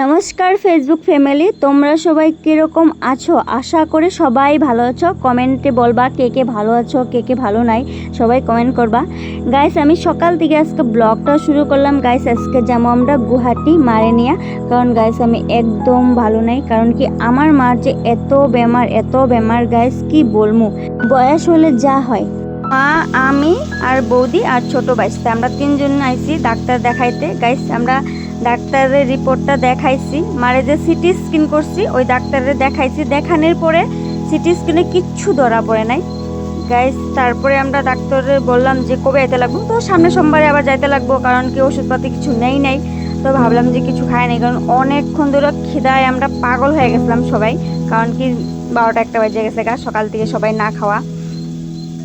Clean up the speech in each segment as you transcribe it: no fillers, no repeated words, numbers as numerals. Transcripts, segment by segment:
নমস্কার Facebook family, তোমরা সবাই কীরকম আছো? আশা করি সবাই ভালো আছো। কমেন্টে বলবা কে কে ভালো আছো, কে কে ভালো নাই, সবাই কমেন্ট করবা। গাইস, আমি সকাল থেকে আজকে ব্লগটা শুরু করলাম। গাইস, আজকে যাবো আমরা গুয়াহাটি মারে নিয়ে। কারণ গাইস আমি একদম ভালো নাই, কারণ কি আমার মার যে এত বেমার গাইস, কি বলবো। বয়স হলে যা হয়, মা, আমি আর বৌদি আর ছোট বাইসতে আমরা তিনজন আইছি ডাক্তার দেখাইতে। গাইস, আমরা ডাক্তারের রিপোর্টটা দেখাইছি, মারে যে সিটি স্ক্যান করছি ওই ডাক্তারের দেখাইছি। দেখানোর পরে সিটি স্ক্যানে কিচ্ছু ধরা পড়ে নাই গাইস। তারপরে আমরা ডাক্তারের বললাম যে কবে যেতে লাগবো, তো সামনে সোমবারে আবার যাইতে লাগবো, কারণ কি ওষুধপাতি কিছু নেই। তো ভাবলাম যে কিছু খাই নাই, কারণ অনেকক্ষণ ধরে খিদায় আমরা পাগল হয়ে গেছিলাম সবাই। কারণ কি 12টা-1টা বেজে গেছে গা, সকাল থেকে সবাই না খাওয়া।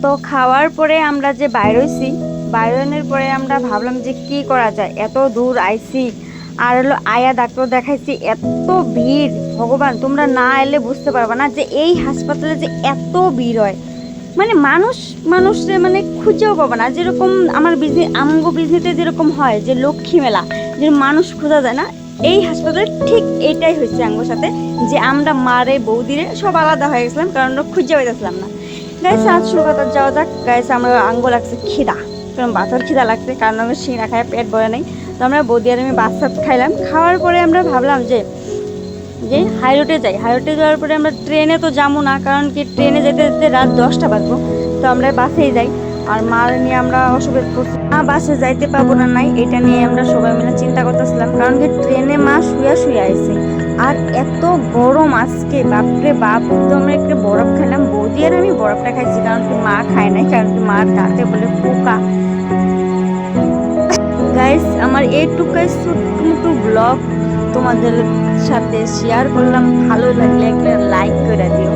তো খাওয়ার পরে আমরা যে বাইরইছি, বাইরনের পরে আমরা ভাবলাম যে কি করা যায়, এত দূর আইছি আর হলো আয়া ডাক্তার দেখাইছি, এত ভিড়। ভগবান, তোমরা না এলে বুঝতে পারবে না যে এই হাসপাতালে যে এত ভিড় হয়। মানে মানুষে মানে খুঁজেও পাবে না, যেরকম আমার আমগো বিজনেসে যেরকম হয় যে লক্ষ্মী মেলা, যে মানুষ খোঁজা যায় না, এই হাসপাতালে ঠিক এইটাই হয়েছে আঙ্গোর সাথে। যে আমরা মারে বৌদিরে সব আলাদা হয়ে গেছিলাম, কারণ আমরা খুঁজে পাইতেছিলাম না। গাইস, আজ কলকাতা যাওয়া যাক। গাইস, আমরা আঙ্গো লাগছে খিদা, কারণ বাচ্চার খিদা লাগছে, কারণ আমরা সিঙ্গা খাই, পেট ভরে নেই। তো আমরা বৌদি আর আমি বাচ্চা খাইলাম। খাওয়ার পরে আমরা ভাবলাম যে হাই রোডে যাই। হাই রোডে যাওয়ার পরে আমরা ট্রেনে তো যাবো না, কারণ কি ট্রেনে যেতে যেতে রাত 10টা বাজবো। তো আমরা বাসেই যাই। আর মার নিয়ে আমরা অসুবিধা করছি, বাসে যাইতে পাবো না নাই, এটা নিয়ে আমরা সবাই মিলে চিন্তা করতেছিলাম। কারণ কি ট্রেনে মা শুয়ে আইছে, আর এত গরম আজকে, বাপরে বাপ। তো আমরা একটু বরফ খাইলাম, বৌদি আর আমি বরফটা খাইছি, কারণ কি মা খায় নাই, কারণ কি মার দাঁতে বলে পোকা। গাইস, আমার এইটুকাই ছোট্ট ব্লগ তোমাদের সাথে শেয়ার করলাম। ভালো লাগলে একটা লাইক করে দিও।